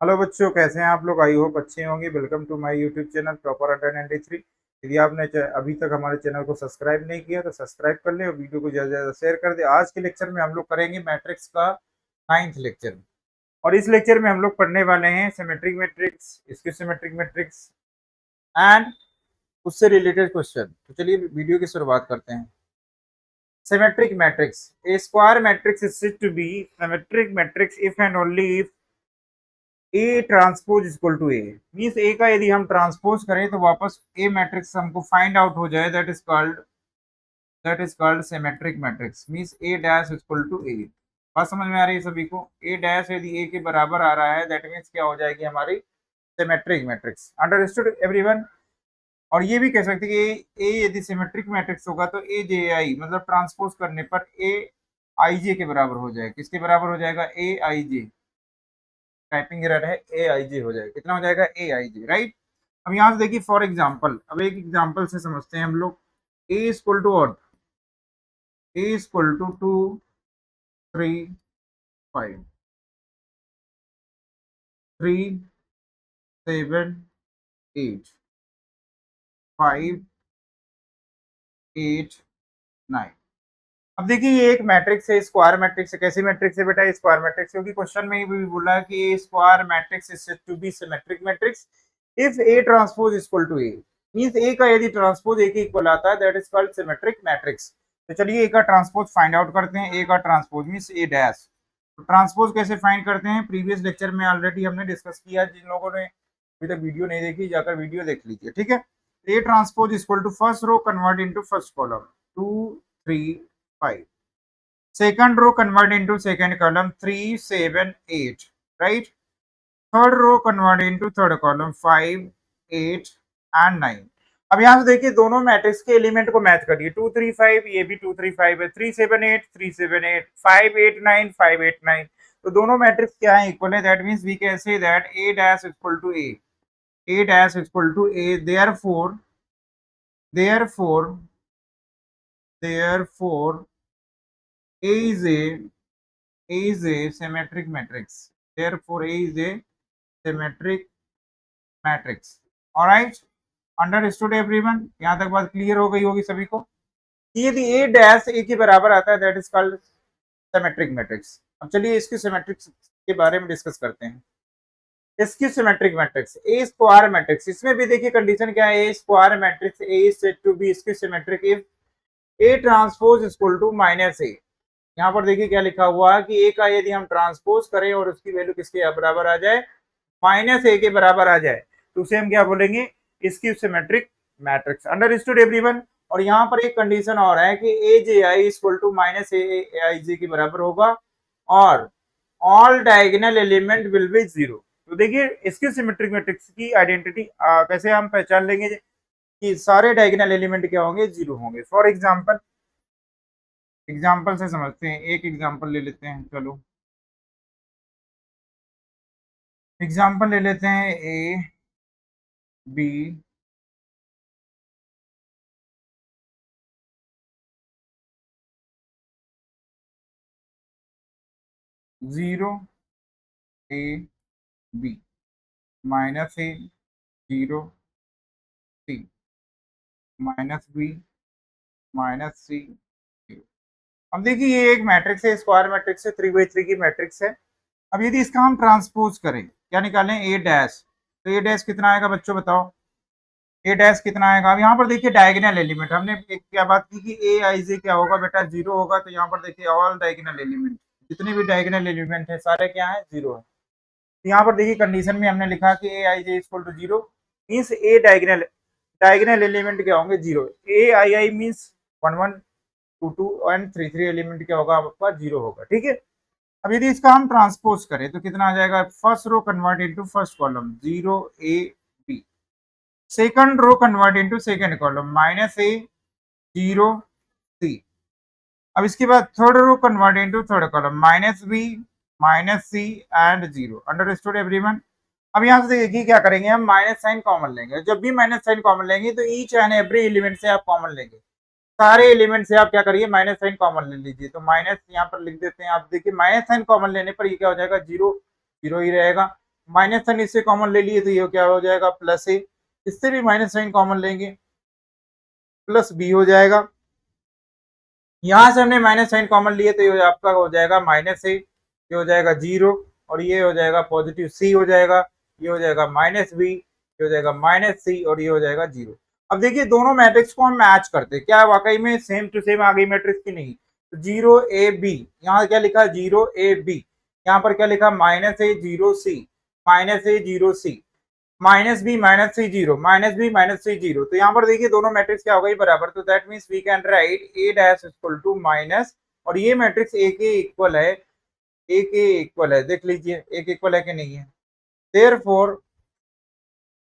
Hello बच्चों, कैसे हैं आप लोग? आई होप अच्छे होंगे। Welcome to my YouTube channel proper Adda 93। यदि आपने अभी तक हमारे चैनल को सब्सक्राइब नहीं किया तो सब्सक्राइब कर ले और वीडियो को ज़्यादा से ज़्यादा शेयर कर दे। आज के लेक्चर में हम लोग करेंगे मैट्रिक्स का 9th लेक्चर। और इस लेक्चर में हम लोग पढ़ने वाले हैं symmetric matrix, skew symmetric matrix and उससे रिलेटेड क्वेश्चन। तो चलिए वीडियो की शुरुआत करते हैं। Symmetric matrix, a square matrix is said to be symmetric matrix if and only if A transpose equal to A. Means A का यदि हम ट्रांसपोज करें तो वापस ए मैट्रिक्स हमको फाइंड आउट हो जाए, that is called symmetric matrix. Means A dash equal to A. बात समझ में आ रही है सभी को? ए डैश यदि ए के बराबर आ रहा है दैट मीन्स क्या हो जाएगी हमारी सिमेट्रिक मैट्रिक्स। Understood everyone? और ये भी कह सकते हैं कि ए यदि सिमेट्रिक मैट्रिक्स होगा तो ए जे आई मतलब ट्रांसपोज करने पर ए आई जे के बराबर हो जाएगा। किसके बराबर हो जाएगा? ए आई जे। टाइपिंग एरर है, ए आई जे हो जाएगा। कितना हो जाएगा? ए आई जे, राइट। अब यहाँ से देखिए फॉर एग्जाम्पल, अब एक एग्जाम्पल से समझते हैं हम लोग। ए इक्वल टू और ए इक्वल टू 2 3 5 3 7 8 5 8 9। अब देखिए ये एक मैट्रिक्स है, स्क्वायर मैट्रिक्स है। कैसी मैट्रिक्स है बेटा? Square matrix. क्योंकि क्वेश्चन में भी बोला है कि square matrix is said to be symmetric matrix if A transpose equal to A. Means A का यदि ट्रांसपोज ए के इक्वल आता है that is called symmetric matrix. तो चलिए ए का ट्रांसपोज फाइंड आउट करते हैं। ए का ट्रांसपोज मींस ए डैश। तो ट्रांसपोज कैसे फाइंड करते हैं? प्रीवियस लेक्चर में ऑलरेडी हमने डिस्कस किया। जिन लोगों ने अभी तक वीडियो नहीं देखी जाकर वीडियो देख लीजिए, ठीक है। A transpose equal to first row convert into first column 2 3 5। Second row convert into second column 3 7 8, right? Third row convert into third column 5 8 and 9। अब यहाँ से देखिए दोनों मैट्रिक्स के एलिमेंट को मैच करिए। 2 3 5 ये भी 2 3 5 है, 3 7 8 3 7 8 5 8 9 5 8 9। तो दोनों मैट्रिक्स क्या है? इक्वल है। That means we can say that A dash equal to A, A dash equal to A. Therefore therefore A is a symmetric matrix. Therefore, A is a symmetric matrix. All right? Understood everyone? यहाँ तक बात clear हो गई होगी सभी को। यदि A dash A के बराबर आता है that is called symmetric matrix. अब चलिए इसकी सिमेट्रिक्स के बारे में डिस्कस करते हैं। Skew symmetric matrix a square matrix, इसमें भी देखिए कंडीशन क्या है? A square matrix A is said to be skew symmetric if A transpose equal to minus A. यहाँ पर देखिए क्या लिखा हुआ है कि ए का यदि हम ट्रांसपोज करें और उसकी वैल्यू किसके बराबर आ जाए? माइनस ए के बराबर आ जाए तो उसे हम क्या बोलेंगे? इसकी सिमेट्रिक मैट्रिक्स। Understood everyone? और यहाँ पर एक कंडीशन और है कि ए जे I equal to minus A I जे के बराबर होगा और all diagonal element will be zero. तो देखिए इसकी सिमेट्रिक मैट्रिक्स की आइडेंटिटी कैसे हम पहचान लेंगे कि सारे डायगोनल एलिमेंट क्या होंगे? जीरो होंगे। फॉर एग्जाम्पल, एग्जाम्पल से समझते हैं। एक एग्जाम्पल ले लेते हैं। चलो एग्जाम्पल ले लेते हैं। A B zero, A B minus A zero C minus B minus C zero. अब देखिए ये एक मैट्रिक्स है, स्क्वायर मैट्रिक्स है, 3 by 3 की मैट्रिक्स है। अब यदि इसका हम ट्रांसपोज करें, क्या निकालें? ए डैश। तो ए डैश कितना आएगा बच्चों बताओ? ए डैश कितना आएगा? अब यहाँ पर देखिए डायगोनल एलिमेंट हमने एक क्या बात की कि ए आई जे क्या होगा बेटा? जीरो होगा। तो यहाँ पर देखिए ऑल डायगोनल एलिमेंट, जितने भी डायगोनल एलिमेंट है सारे क्या है? जीरो है। तो यहाँ पर देखिए कंडीशन में हमने लिखा कि A I J equal to zero means A diagonal diagonal element क्या होंगे? Zero. A I I means 1 1 2 2 and 3 3 element क्या होगा आपका? जीरो होगा, ठीक है। अब यदि इसका हम ट्रांसपोज करें तो कितना आ जाएगा? First row convert into first column 0 A B. Second row convert into second column minus A zero C. अब इसके बाद third row convert into third column minus B minus C and zero. Understood everyone? अब यहाँ से देखिए क्या करेंगे हम? माइनस साइन कॉमन लेंगे। जब भी माइनस साइन कॉमन लेंगे तो ईच एंड एवरी एलिमेंट से आप कॉमन लेंगे। सारे एलिमेंट से आप क्या करिए? माइनस साइन कॉमन ले लीजिए। तो माइनस यहाँ पर लिख देते हैं। आप देखिए माइनस साइन कॉमन लेने पर ये क्या हो जाएगा? जीरो जीरो ही रहेगा। माइनस साइन इससे कॉमन ले लिए तो ये क्या हो जाएगा प्लस ए, इससे भी माइनस साइन कॉमन लेंगे प्लस बी हो जाएगा। यहां से हमने माइनस साइन कॉमन लिए तो ये आपका हो जाएगा माइनस ए, ये हो जाएगा जीरो, और ये हो जाएगा पॉजिटिव सी हो जाएगा, ये हो जाएगा माइनस बी, ये हो जाएगा माइनस सी, और ये हो जाएगा जीरो। अब देखिए दोनों मैट्रिक्स को हम मैच करते हैं, क्या वाकई में सेम टू सेम आ गई मैट्रिक्स की नहीं? तो जीरो ए बी, यहाँ क्या लिखा जीरो ए बी, यहाँ पर क्या लिखा minus A zero C, minus A zero C, minus B minus C zero, minus B minus C zero. तो यहाँ पर देखिए दोनों मैट्रिक्स क्या हो गई बराबर, तो that means we can write A dash equal to minus, और ये मैट्रिक्स ए के इक्वल है, ए के इक्वल है, देख लीजिए ए के इक्वल है कि नहीं है। Therefore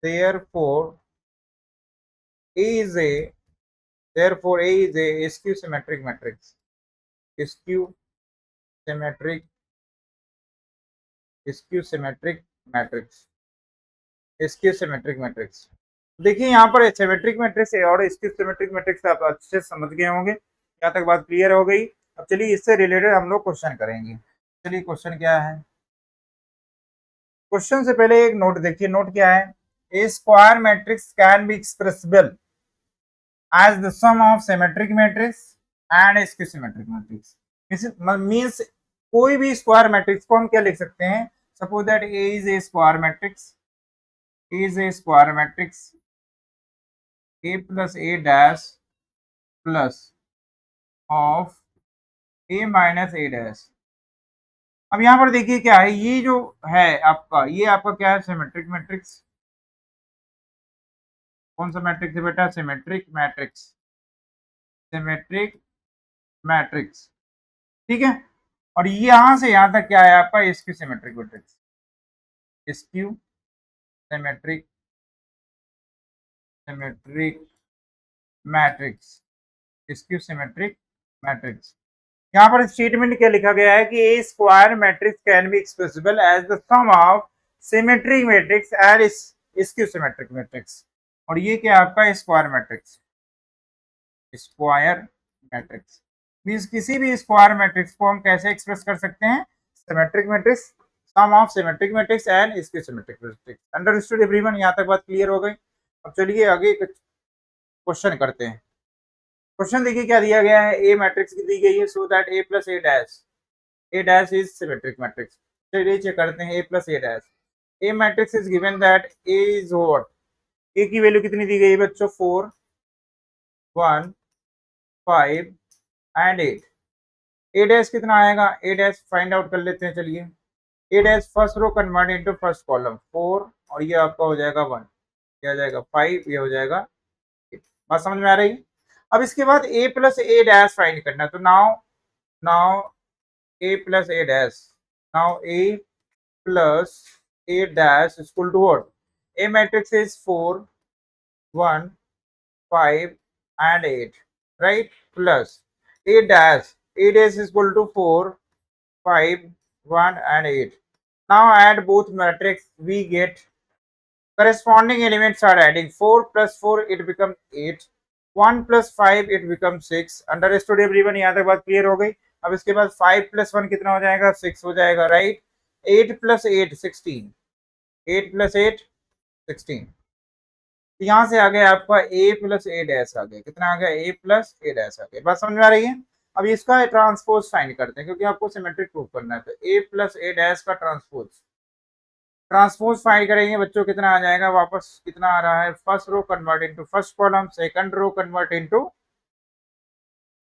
therefore A is a therefore A is A skew symmetric matrix, skew symmetric skew symmetric matrix, skew symmetric matrix. देखिए यहाँ पर सिमेट्रिक मैट्रिक्स और स्क्यू सिमेट्रिक मैट्रिक्स आप अच्छे से समझ गए होंगे, यहाँ तक बात क्लियर हो गई। अब चलिए इससे रिलेटेड हम लोग क्वेश्चन करेंगे। चलिए क्वेश्चन क्या है, क्वेश्चन से पहले एक नोट देखिए, नोट क्या है, a square matrix can be expressible as the sum of symmetric matrix and skew symmetric matrix. Means कोई भी स्क्वायर मैट्रिक्स को हम क्या लिख सकते हैं, suppose that A is a square matrix, is a square matrix a plus a dash plus of a minus a dash। अब यहाँ पर देखिए क्या है, ये जो है आपका, ये आपका क्या है सिमेट्रिक मैट्रिक्स। कौन सा मैट्रिक्स है बेटा, सिमेट्रिक मैट्रिक्स, सिमेट्रिक मैट्रिक्स, ठीक है। और यहां से यहां तक क्या है आपका इसकी symmetric matrix, skew symmetric symmetric matrix, skew symmetric matrix. यहाँ पर स्टेटमेंट क्या लिखा गया है कि a square matrix can be expressible as the sum of symmetric matrix and skew symmetric matrix. और ये क्या आपका square matrix, square matrix means किसी भी स्क्वायर मैट्रिक्स को हम कैसे एक्सप्रेस कर सकते हैं, symmetric matrix, sum of symmetric matrix and skew symmetric matrix. Understood everyone, यहाँ तक बात क्लियर हो गई। अब चलिए आगे क्वेश्चन करते हैं। क्वेश्चन देखिए क्या दिया गया है, ए मैट्रिक्स की दी गई है, so that A dash is symmetric matrix. चलिए चेक करते हैं A plus A dash. A matrix is given that A is what, A की वैल्यू कितनी दी गई है बच्चों, 4 1 5 एंड 8। ए डैश कितना आएगा, ए डैश फाइंड आउट कर लेते हैं, चलिए। A dash first row convert into first column 4, और ये आपका हो जाएगा 1, ये हो जाएगा 5, ये हो जाएगा 8। बात समझ में आ रही। अब इसके बाद ए प्लस ए डैश फाइंड करना है, तो now now a plus a dash, now a plus a dash is equal to what, a matrix is 4 1 5 and 8, right, plus a dash is equal to 4 5 1 and 8। now add both matrix, we get corresponding elements are adding, 4 plus 4 it becomes 8, 1 plus 5 it becomes 6। Understood everyone, यहाँ तक बात clear हो गई। अब इसके बाद 5 plus 1 कितना हो जाएगा, 6 हो जाएगा, राइट। 8 plus 8 16, 8 plus 8 16। यहाँ से आ गया आपका a प्लस a डैश आ गया, कितना आ गया, a प्लस a डैश आ गया। बात समझ में आ रही है। अब इसका ट्रांसपोज फाइंड करते हैं, क्योंकि आपको सिमेट्रिक प्रूव करना है, तो a प्लस a डैश का ट्रांसपोज फाइंड करेंगे बच्चों, कितना आ जाएगा, वापस कितना आ रहा है, first row convert into first column, second row convert into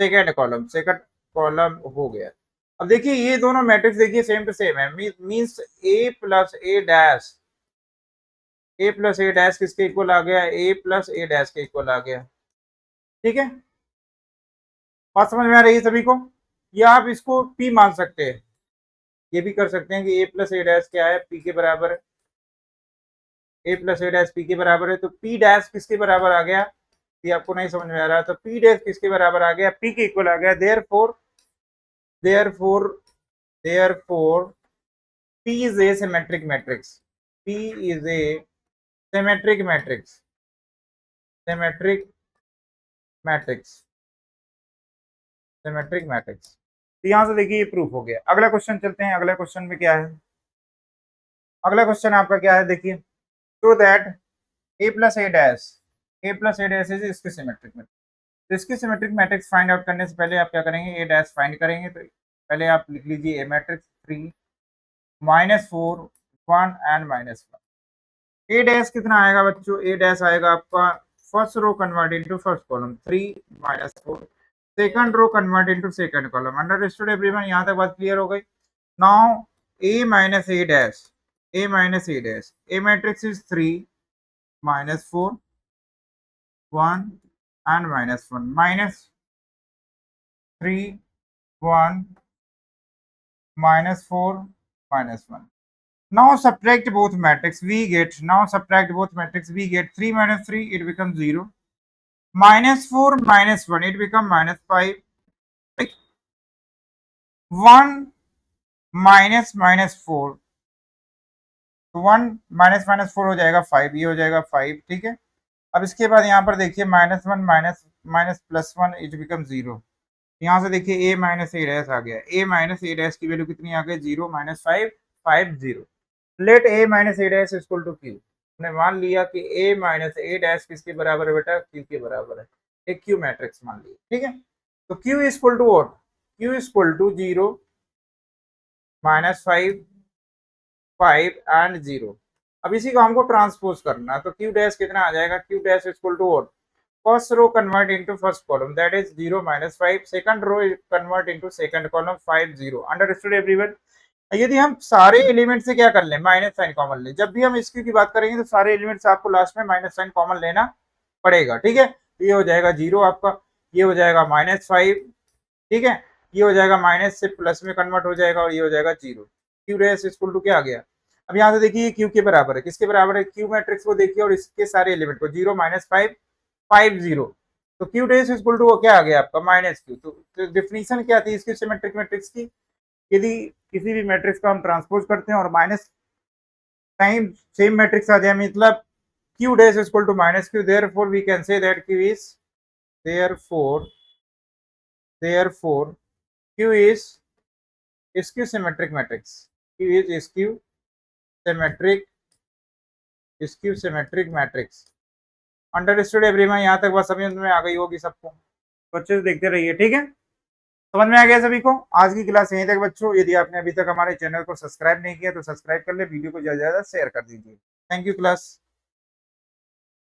second column, second column हो गया। अब देखिए ये दोनों मैट्रिक्स देखिए सेम टू सेम है, means A plus A dash किसके इक्वल आ गया, ए प्लस ए डैश के इक्वल आ गया, ठीक है। बात समझ में आ रही है सभी को। या आप इसको पी मान सकते हैं, ये भी कर सकते हैं कि ए प्लस ए डैश क्या है, पी के बराबर है, ए प्लस ए डैश पी के बराबर है, तो पी डैश किसके बराबर आ गया, ये आपको नहीं समझ में आ रहा, तो पी डैश किसके बराबर आ गया, पी के इक्वल आ गया। Therefore therefore P is a symmetric matrix, P is a symmetric matrix, symmetric matrix, symmetric matrix. तो यहां से देखिए ये प्रूफ हो गया। अगला क्वेश्चन चलते हैं, अगला क्वेश्चन में क्या है, अगला क्वेश्चन आपका क्या है, देखिए, so that a plus A dash is इसकी सिमेट्रिक मैट्रिक्स। तो इसकी सिमेट्रिक मैट्रिक्स फाइंड आउट करने से पहले आप क्या करेंगे, ए डैश फाइंड करेंगे। तो पहले आप लिख लीजिए A matrix 3 -4 1 and -1। A dash कितना आएगा बच्चों, ए डैश आएगा आपका first row convert into first column 3 -4, second row convert into second column. Understood everyone, यहां तक बात क्लियर हो गई। Now a matrix is 3 -4 1 and -1 -3 1 -4 -1. Now subtract both matrix, we get 3 minus 3, it becomes 0, -4 -1, it becomes -5, 1 -4, तो 1 -4 हो जाएगा 5, ये हो जाएगा 5, ठीक है। अब इसके बाद यहाँ पर देखिए -1 माइनस +1, इट बिकम 0। यहाँ से देखिए a माइनस ए डैश आ गया, a माइनस ए डैश की वैल्यू कितनी आ गई, 0 -5 5 0। Let a minus A dash equal to q। हमने मान लिया कि a माइनस ए डैश किसके बराबर है बेटा, q के बराबर है। एक q मैट्रिक्स मान लिया, ठीक है। तो q equal to what, q equal to 0 -5 5 and 0। अब इसी को हमको ट्रांसपोज करना है, तो q डैश कितना आ जाएगा, q dash equal to what, first row convert into first column, that is 0 -5, second row convert into second column 5 0। Understood everyone. यदि हम सारे एलिमेंट से क्या कर लें, माइनस साइन कॉमन ले, जब भी हम इसकी की बात करेंगे तो सारे एलिमेंट से आपको लास्ट में माइनस साइन कॉमन लेना पड़ेगा, ठीक है। तो ये हो जाएगा 0 आपका, ये हो जाएगा -5, ठीक है, ये हो जाएगा माइनस से प्लस में कन्वर्ट हो जाएगा और ये हो जाएगा 0। क्यू डैश इक्वल टू क्या आ गया, अब यहाँ से देखिए क्यू के बराबर है, किसके बराबर है, क्यू मैट्रिक्स को देखिए और इसके सारे एलिमेंट को, 0 -5 5 0। तो क्यू डैश इक्वल टू क्या आ गया आपका, -q। तो डेफिनेशन क्या थी इसकी सिमेट्रिक मैट्रिक्स की, यदि किसी भी मैट्रिक्स को हम ट्रांसपोज करते हैं और माइनस टाइम सेम मैट्रिक्स आ जाए, मतलब q dash equal to -q, therefore we can say that q is therefore q is skew symmetric matrix, q is skew symmetric matrix। Understood everyone, यहाँ तक बात समझ में आ गई होगी सबको, तो अच्छे से देखते रहिए, ठीक है। समझ में आ गया सभी को। आज की क्लास यहीं तक बच्चों, यदि आपने अभी तक हमारे चैनल को सब्सक्राइब नहीं किया तो सब्सक्राइब कर ले, वीडियो को ज्यादा से ज्यादा शेयर कर दीजिए। Thank you class.